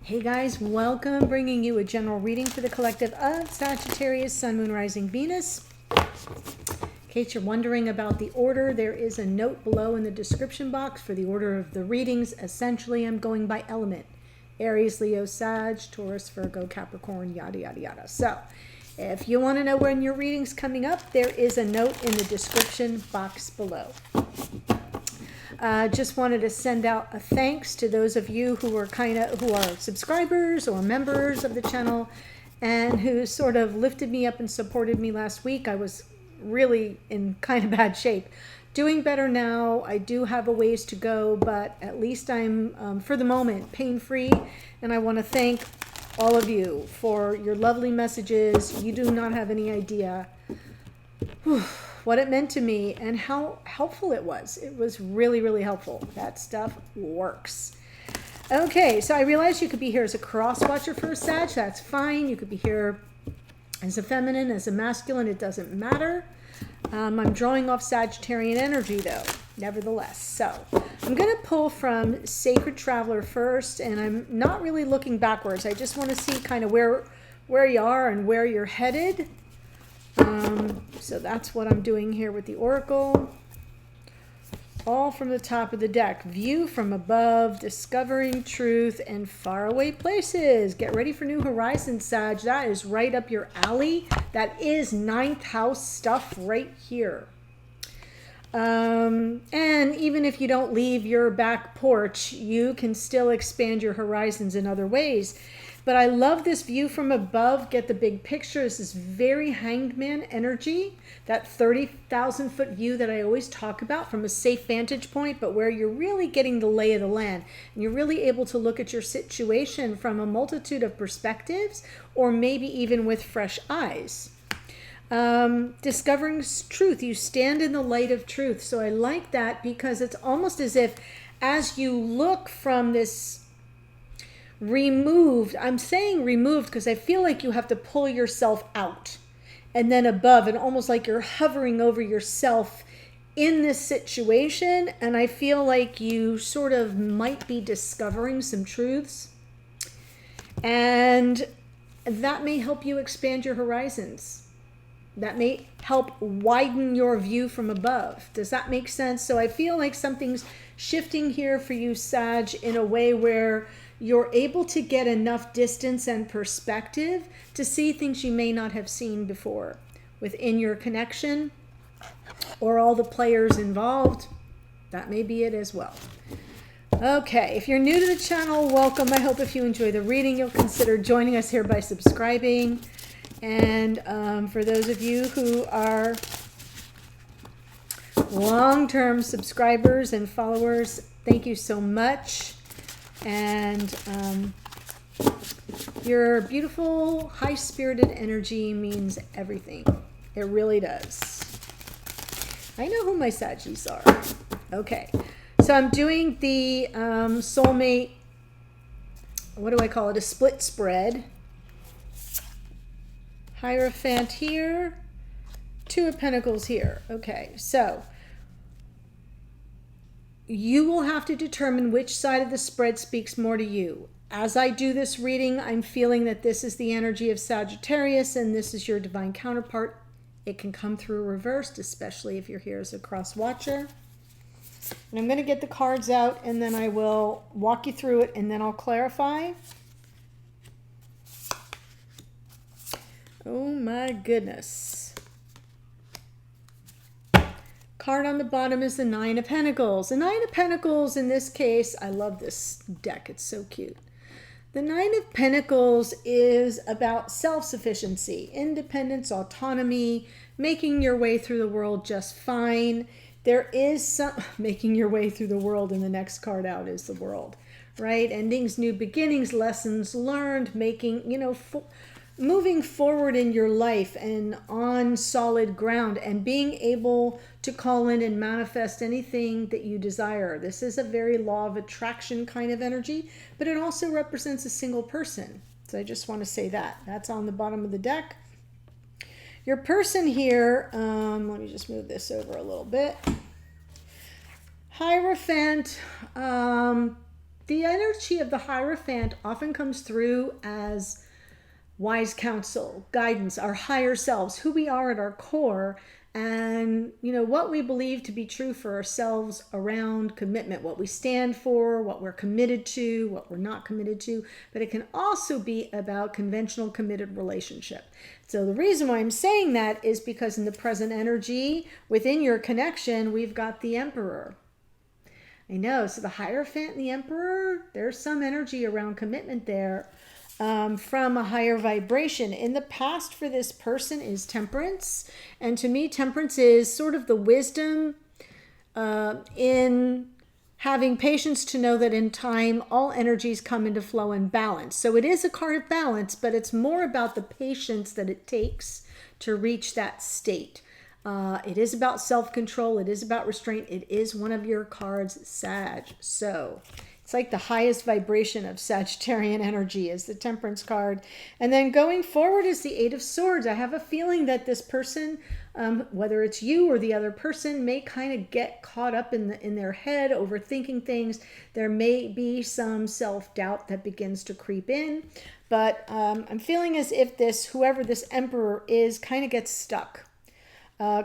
Hey guys, welcome. Bringing you a general reading for the collective of Sagittarius, Sun, Moon, Rising, Venus. In case you're wondering about the order, there is a note below in the description box for the order of the readings. Essentially, I'm going by element. Aries, Leo, Sag, Taurus, Virgo, Capricorn, yada, yada, yada. So, if you want to know when your reading's coming up, there is a note in the description box below. Just wanted to send out a thanks to those of you who are subscribers or members of the channel and who sort of lifted me up and supported me last week. I was really in kind of bad shape. Doing better now. I do have a ways to go, but at least I'm, for the moment, pain-free. And I want to thank all of you for your lovely messages. You do not have any idea what it meant to me and how helpful it was. It was really, really helpful. That stuff works. Okay, so I realize you could be here as a cross watcher for a Sag. That's fine. You could be here as a feminine, as a masculine. It doesn't matter. I'm drawing off Sagittarian energy, though, nevertheless. So I'm going to pull from Sacred Traveler first, and I'm not really looking backwards. I just want to see kind of where you are and where you're headed. So that's what I'm doing here with the Oracle. All from the top of the deck. View from above, discovering truth and faraway places. Get ready for new horizons, Sag. That is right up your alley. That is 9th house stuff right here. And even if you don't leave your back porch, you can still expand your horizons in other ways. But I love this view from above. Get the big picture. This is very Hanged Man energy. That 30,000 foot view that I always talk about from a safe vantage point, but where you're really getting the lay of the land. And you're really able to look at your situation from a multitude of perspectives, or maybe even with fresh eyes. Discovering truth. You stand in the light of truth. So I like that because it's almost as if as you look from this removed, I'm saying removed because I feel like you have to pull yourself out and then above, and almost like you're hovering over yourself in this situation. And I feel like you sort of might be discovering some truths, and that may help you expand your horizons. That may help widen your view from above. Does that make sense? So I feel like something's shifting here for you, Sag, in a way where you're able to get enough distance and perspective to see things you may not have seen before within your connection or all the players involved. That may be it as well. Okay, if you're new to the channel, welcome. I hope if you enjoy the reading, you'll consider joining us here by subscribing. And for those of you who are long-term subscribers and followers, thank you so much. And your beautiful, high-spirited energy means everything. It really does. I know who my Saggies are. Okay, so I'm doing the soulmate, what do I call it? A split spread. Hierophant here, 2 of Pentacles here. Okay, so you will have to determine which side of the spread speaks more to you. As I do this reading, I'm feeling that this is the energy of Sagittarius and this is your divine counterpart. It can come through reversed, especially if you're here as a cross watcher. And I'm going to get the cards out and then I will walk you through it and then I'll clarify. Oh my goodness. Card on the bottom is the 9 of Pentacles. The 9 of Pentacles in this case, I love this deck. It's so cute. The 9 of Pentacles is about self-sufficiency, independence, autonomy, making your way through the world just fine. There is some making your way through the world, and the next card out is the World, right? Endings, new beginnings, lessons learned, making, moving forward in your life and on solid ground and being able to call in and manifest anything that you desire. This is a very law of attraction kind of energy, but it also represents a single person. So I just want to say that. That's on the bottom of the deck. Your person here, let me just move this over a little bit. Hierophant, the energy of the Hierophant often comes through as wise counsel, guidance, our higher selves, who we are at our core, and what we believe to be true for ourselves around commitment, what we stand for, what we're committed to, what we're not committed to. But it can also be about conventional committed relationship. So the reason why I'm saying that is because in the present energy within your connection, we've got the Emperor. I know, so the Hierophant and the Emperor, there's some energy around commitment there. From a higher vibration. In the past for this person is Temperance. And to me, Temperance is sort of the wisdom in having patience to know that in time, all energies come into flow and balance. So it is a card of balance, but it's more about the patience that it takes to reach that state. It is about self-control. It is about restraint. It is one of your cards, Sag. So it's like the highest vibration of Sagittarian energy is the Temperance card. And then going forward is the Eight of Swords. I have a feeling that this person, whether it's you or the other person, may kind of get caught up in their head, overthinking things. There may be some self-doubt that begins to creep in. But I'm feeling as if whoever this Emperor is, kind of gets stuck.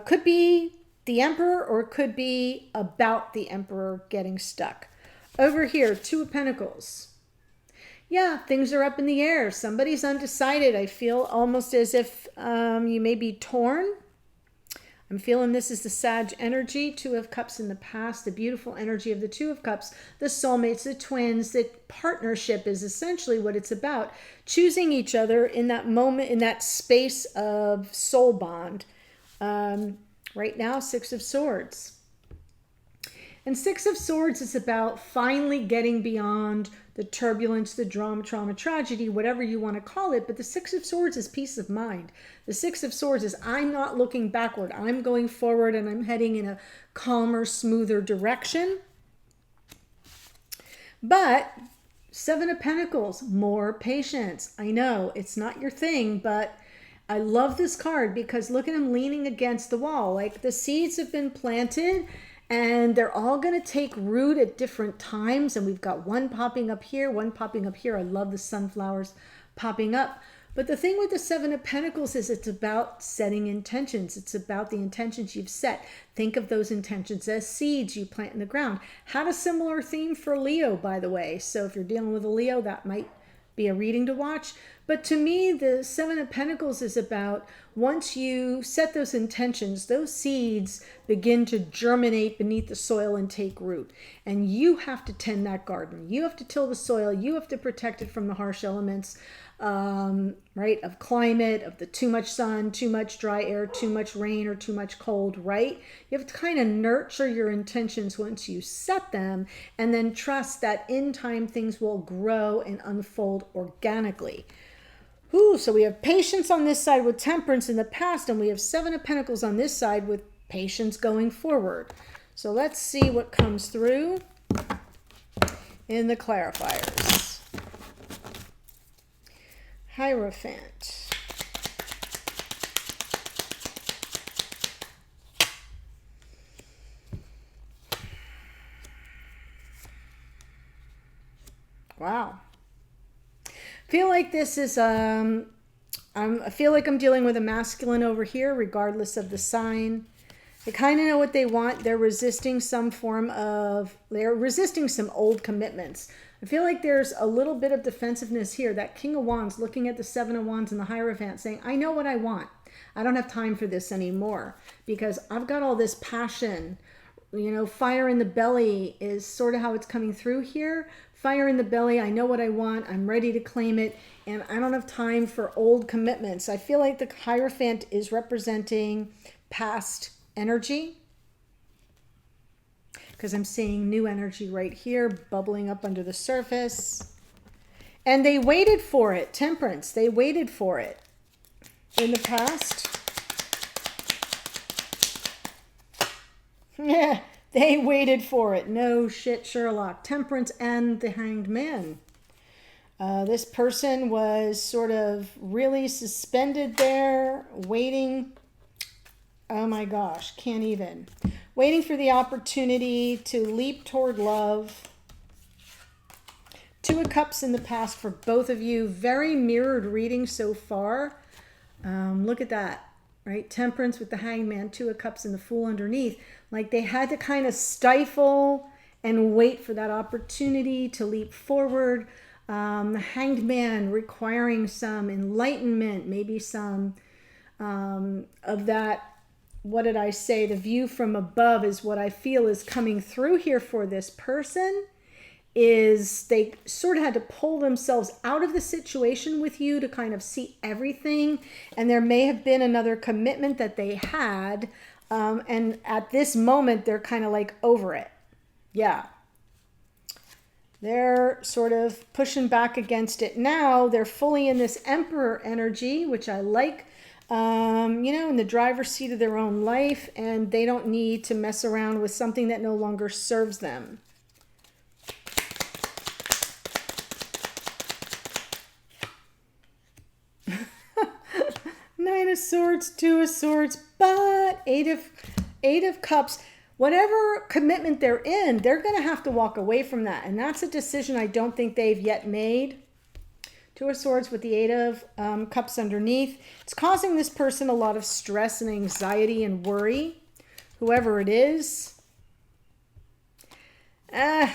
Could be the Emperor, or it could be about the Emperor getting stuck. Over here, Two of Pentacles. Yeah, things are up in the air. Somebody's undecided. I feel almost as if you may be torn. I'm feeling this is the Sag energy. Two of Cups in the past. The beautiful energy of the Two of Cups. The soulmates, the twins. The partnership is essentially what it's about. Choosing each other in that moment, in that space of soul bond. Right now, Six of Swords. And Six of Swords is about finally getting beyond the turbulence, the drama, trauma, tragedy, whatever you want to call it. But the Six of Swords is peace of mind. The Six of Swords is I'm not looking backward. I'm going forward and I'm heading in a calmer, smoother direction. But Seven of Pentacles, more patience. I know it's not your thing, but I love this card because look at him leaning against the wall. Like the seeds have been planted and they're all going to take root at different times. And we've got one popping up here, one popping up here. I love the sunflowers popping up. But the thing with the Seven of Pentacles is it's about setting intentions. It's about the intentions you've set. Think of those intentions as seeds you plant in the ground. Had a similar theme for Leo, by the way. So if you're dealing with a Leo, that might be a reading to watch. But to me, the Seven of Pentacles is about once you set those intentions, those seeds begin to germinate beneath the soil and take root. And you have to tend that garden. You have to till the soil. You have to protect it from the harsh elements, right, of climate, of the too much sun, too much dry air, too much rain, or too much cold, right? You have to kind of nurture your intentions once you set them, and then trust that in time things will grow and unfold organically. Ooh, so we have patience on this side with Temperance in the past, and we have Seven of Pentacles on this side with patience going forward. So let's see what comes through in the clarifiers. Hierophant. Wow. Feel like this is I feel like I'm dealing with a masculine over here, regardless of the sign. They kind of know what they want. They're resisting some old commitments. I feel like there's a little bit of defensiveness here. That King of Wands looking at the Seven of Wands and the Hierophant saying, I know what I want. I don't have time for this anymore because I've got all this passion. You know, fire in the belly is sort of how it's coming through here. Fire in the belly, I know what I want, I'm ready to claim it, and I don't have time for old commitments. I feel like the Hierophant is representing past energy, because I'm seeing new energy right here bubbling up under the surface. And they waited for it, Temperance, they waited for it in the past. Yeah. They waited for it. No shit, Sherlock. Temperance and the Hanged Man. This person was sort of really suspended there, waiting. Oh my gosh, can't even. Waiting for the opportunity to leap toward love. Two of Cups in the past for both of you. Very mirrored reading so far. Look at that, right? Temperance with the Hangman, Two of Cups and the Fool underneath. Like they had to kind of stifle and wait for that opportunity to leap forward. The Hanged Man requiring some enlightenment, maybe some of that. What did I say? The view from above is what I feel is coming through here for this person. Is they sort of had to pull themselves out of the situation with you to kind of see everything. And there may have been another commitment that they had. And at this moment, they're kind of like over it. Yeah. They're sort of pushing back against it now. They're fully in this Emperor energy, which I like. You know, in the driver's seat of their own life. And they don't need to mess around with something that no longer serves them. Nine of Swords, Two of Swords, but Eight of Cups. Whatever commitment they're in, they're going to have to walk away from that. And that's a decision I don't think they've yet made. Two of Swords with the Eight of Cups underneath. It's causing this person a lot of stress and anxiety and worry. Whoever it is. I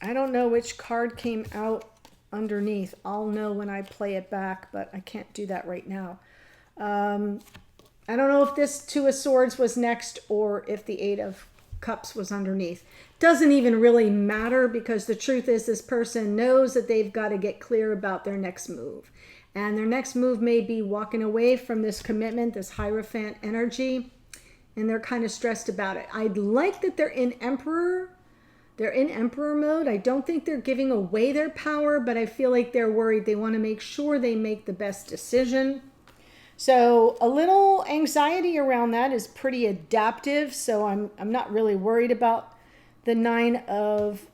don't know which card came out underneath. I'll know when I play it back, but I can't do that right now. I don't know if this Two of Swords was next or if the Eight of Cups was underneath. Doesn't even really matter, because the truth is this person knows that they've got to get clear about their next move. And their next move may be walking away from this commitment, this Hierophant energy, and they're kind of stressed about it. I'd like that they're in Emperor. They're in Emperor mode. I don't think they're giving away their power, but I feel like they're worried. They want to make sure they make the best decision. So a little anxiety around that is pretty adaptive. So I'm not really worried about the Nine of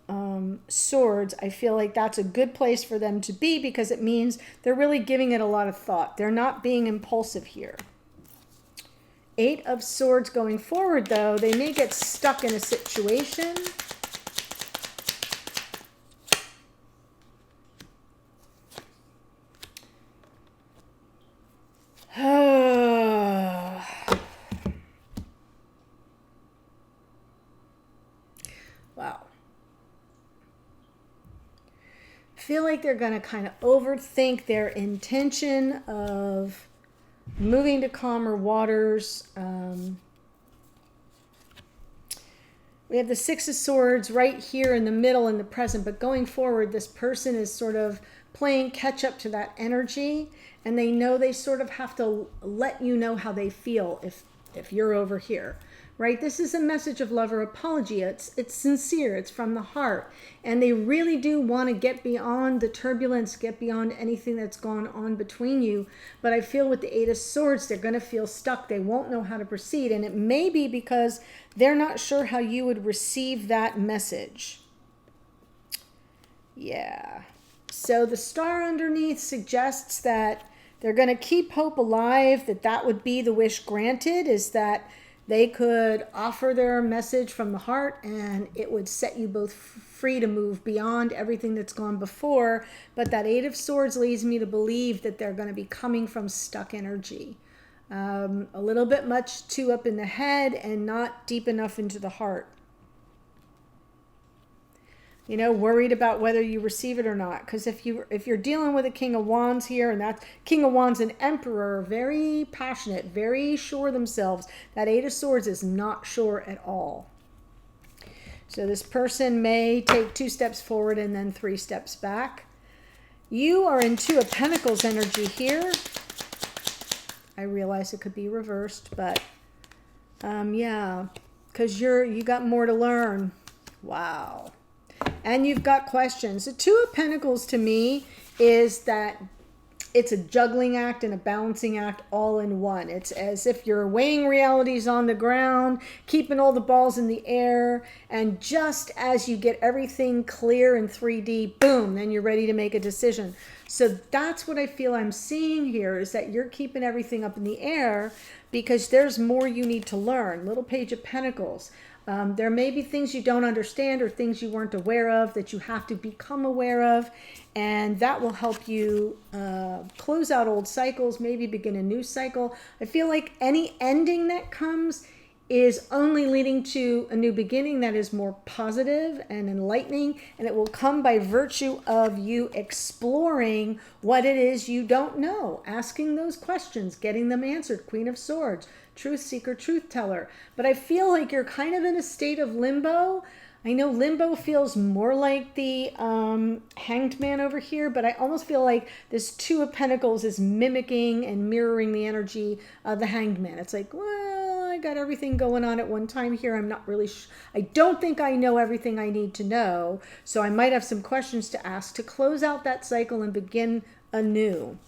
Swords. I feel like that's a good place for them to be, because it means they're really giving it a lot of thought. They're not being impulsive here. Eight of Swords going forward, though, they may get stuck in a situation. Wow. Feel like they're going to kind of overthink their intention of moving to calmer waters. We have the Six of Swords right here in the middle in the present, but going forward, this person is sort of playing catch up to that energy, and they know they sort of have to let you know how they feel if you're over here, right? This is a message of love or apology. It's sincere. It's from the heart. And they really do want to get beyond the turbulence, get beyond anything that's gone on between you. But I feel with the Eight of Swords, they're going to feel stuck. They won't know how to proceed. And it may be because they're not sure how you would receive that message. Yeah. So the star underneath suggests that they're going to keep hope alive, that would be the wish granted, is that they could offer their message from the heart and it would set you both free to move beyond everything that's gone before. But that Eight of Swords leads me to believe that they're going to be coming from stuck energy. A little bit much too up in the head and not deep enough into the heart. You know, worried about whether you receive it or not. Because if you're dealing with a King of Wands here, and that's King of Wands and Emperor, very passionate, very sure themselves. That Eight of Swords is not sure at all. So this person may take 2 steps forward and then 3 steps back. You are in Two of Pentacles energy here. I realize it could be reversed, but yeah, because you got more to learn. Wow. And you've got questions. The Two of Pentacles to me is that it's a juggling act and a balancing act all in one. It's as if you're weighing realities on the ground, keeping all the balls in the air, and just as you get everything clear in 3D, boom, then you're ready to make a decision. So that's what I feel I'm seeing here, is that you're keeping everything up in the air because there's more you need to learn. Little Page of Pentacles. There may be things you don't understand or things you weren't aware of that you have to become aware of, and that will help you close out old cycles, maybe begin a new cycle. I feel like any ending that comes is only leading to a new beginning that is more positive and enlightening, and it will come by virtue of you exploring what it is you don't know, asking those questions, getting them answered. Queen of Swords, truth seeker, truth teller. But I feel like you're kind of in a state of limbo. I know limbo feels more like the Hanged Man over here, but I almost feel like this Two of Pentacles is mimicking and mirroring the energy of the Hanged Man. It's like, well, I got everything going on at one time here. I'm not really I don't think I know everything I need to know, so I might have some questions to ask to close out that cycle and begin anew.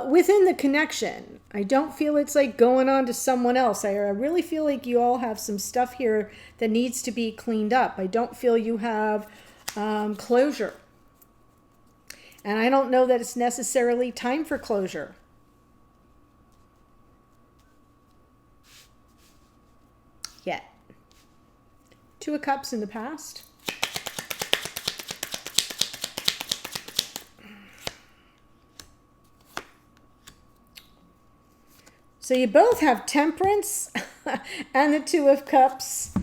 Within the connection, I don't feel it's like going on to someone else. I really feel like you all have some stuff here that needs to be cleaned up. I don't feel you have closure. And I don't know that it's necessarily time for closure. Yet. Two of Cups in the past. So you both have Temperance and the Two of Cups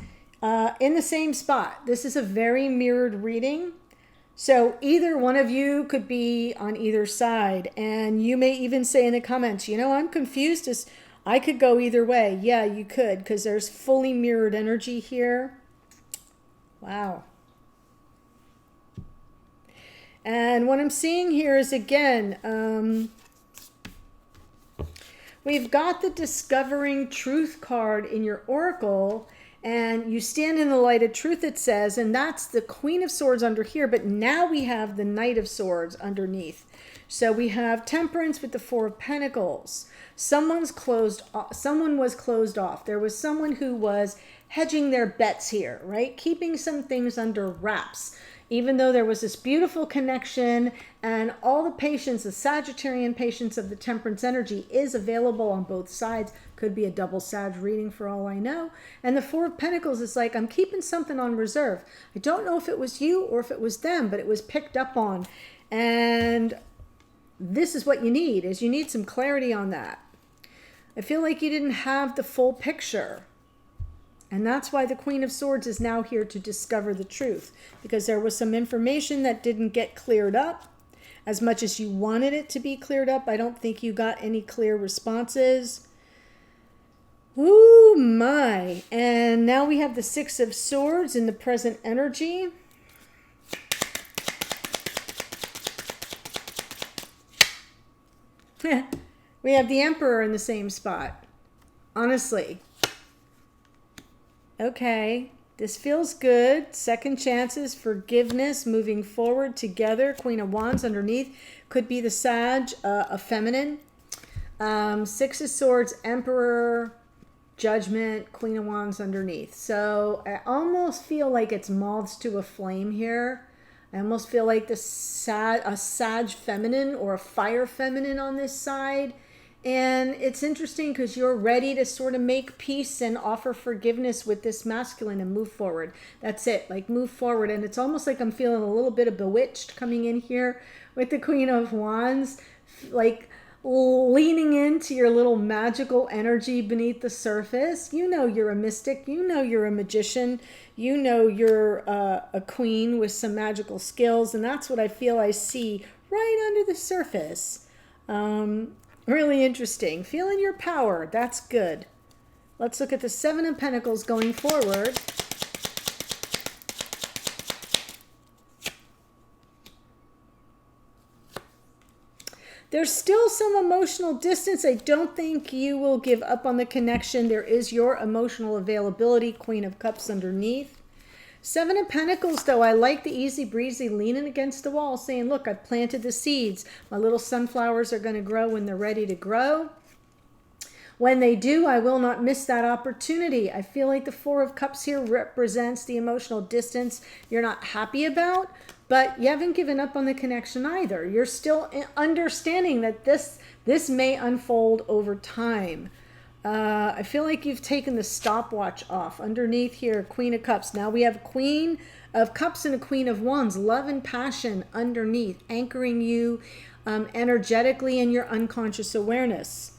in the same spot. This is a very mirrored reading. So either one of you could be on either side. And you may even say in the comments, you know, I'm confused as I could go either way. Yeah, you could, because there's fully mirrored energy here. Wow. And what I'm seeing here is, again, we've got the Discovering Truth card in your oracle, and you stand in the light of truth, it says, and that's the Queen of Swords under here, but now we have the Knight of Swords underneath. So we have Temperance with the Four of Pentacles. Someone was closed off. There was someone who was hedging their bets here, right? Keeping some things under wraps. Even though there was this beautiful connection and all the patience, the Sagittarian patience of the Temperance energy is available on both sides. Could be a double Sag reading for all I know. And the Four of Pentacles is like, I'm keeping something on reserve. I don't know if it was you or if it was them, but it was picked up on. And this is what you need, is you need some clarity on that. I feel like you didn't have the full picture. And that's why the Queen of Swords is now here to discover the truth, because there was some information that didn't get cleared up as much as you wanted it to be cleared up. I don't think you got any clear responses. Ooh, my. And now we have the Six of Swords in the present energy. We have the Emperor in the same spot. Honestly. Okay, this feels good. Second chances, forgiveness, moving forward together. Queen of Wands underneath. Could be the Sag, a feminine. Six of Swords, Emperor, Judgment, Queen of Wands underneath. So I almost feel like it's moths to a flame here. I almost feel like a Sag feminine or a fire feminine on this side. And it's interesting because you're ready to sort of make peace and offer forgiveness with this masculine and move forward. That's it, like move forward. And it's almost like I'm feeling a little bit of bewitched coming in here with the Queen of Wands, like leaning into your little magical energy beneath the surface. You know you're a mystic. You know you're a magician. You know you're a queen with some magical skills. And that's what I feel I see right under the surface. Really interesting. Feeling your power. That's good. Let's look at the Seven of Pentacles going forward. There's still some emotional distance. I don't think you will give up on the connection. There is your emotional availability. Queen of Cups underneath. Seven of Pentacles, though, I like the easy breezy leaning against the wall saying, look, I've planted the seeds. My little sunflowers are going to grow when they're ready to grow. When they do, I will not miss that opportunity. I feel like the Four of Cups here represents the emotional distance you're not happy about, but you haven't given up on the connection either. You're still understanding that this may unfold over time. I feel like you've taken the stopwatch off. Underneath here, Queen of Cups. Now we have Queen of Cups and a Queen of Wands. Love and passion underneath, anchoring you energetically in your unconscious awareness.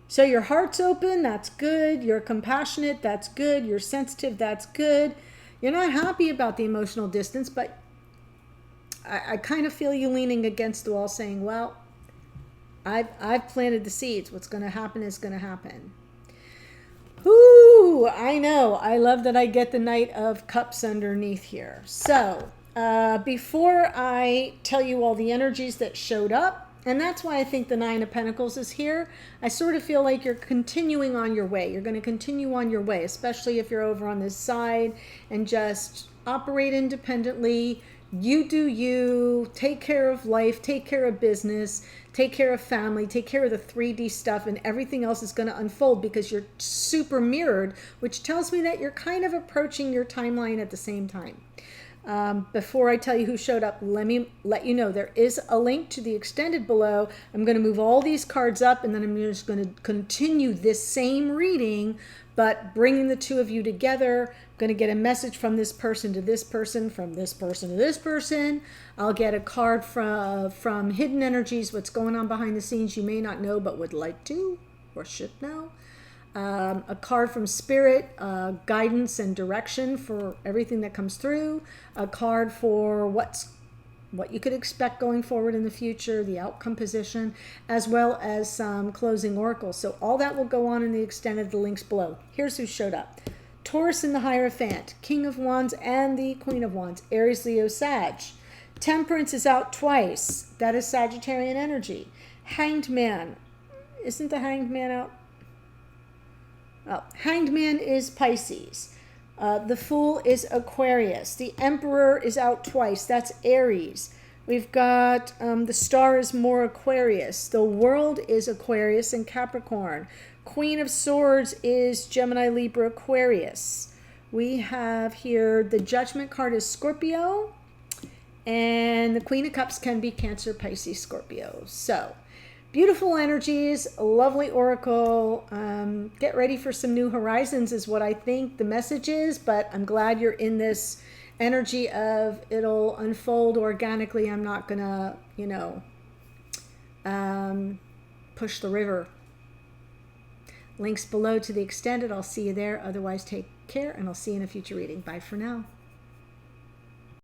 So your heart's open, that's good. You're compassionate, that's good. You're sensitive, that's good. You're not happy about the emotional distance, but I kind of feel you leaning against the wall saying, well, I've planted the seeds. What's going to happen is going to happen. Ooh, I know. I love that I get the Knight of Cups underneath here. So before I tell you all the energies that showed up, and that's why I think the Nine of Pentacles is here, I sort of feel like you're continuing on your way. You're going to continue on your way, especially if you're over on this side and just operate independently. You do you, take care of life, take care of business, take care of family, take care of the 3D stuff, and everything else is going to unfold because you're super mirrored, which tells me that you're kind of approaching your timeline at the same time. Before I tell you who showed up, let me let you know there is a link to the extended below. I'm going to move all these cards up, and then I'm just going to continue this same reading, but bringing the two of you together. I'm going to get a message from this person to this person, from this person to this person. I'll get a card from Hidden Energies, what's going on behind the scenes you may not know but would like to or should know. A card from Spirit, guidance and direction for everything that comes through. A card for what you could expect going forward in the future, the outcome position, as well as some closing oracles. So all that will go on in the extended, the links below. Here's who showed up. Taurus and the Hierophant, King of Wands and the Queen of Wands, Aries, Leo, Sag. Temperance is out twice. That is Sagittarian energy. Hanged Man. Isn't the Hanged Man out? Oh, Hanged Man is Pisces. The Fool is Aquarius. The Emperor is out twice. That's Aries. We've got the Star is more Aquarius. The World is Aquarius and Capricorn. Queen of Swords is Gemini, Libra, Aquarius. We have here the Judgment card is Scorpio. And the Queen of Cups can be Cancer, Pisces, Scorpio. So beautiful energies, a lovely oracle. Get ready for some new horizons is what I think the message is, but I'm glad you're in this energy of it'll unfold organically. I'm not gonna, push the river. Links below to the extended. I'll see you there. Otherwise, take care, and I'll see you in a future reading. Bye for now.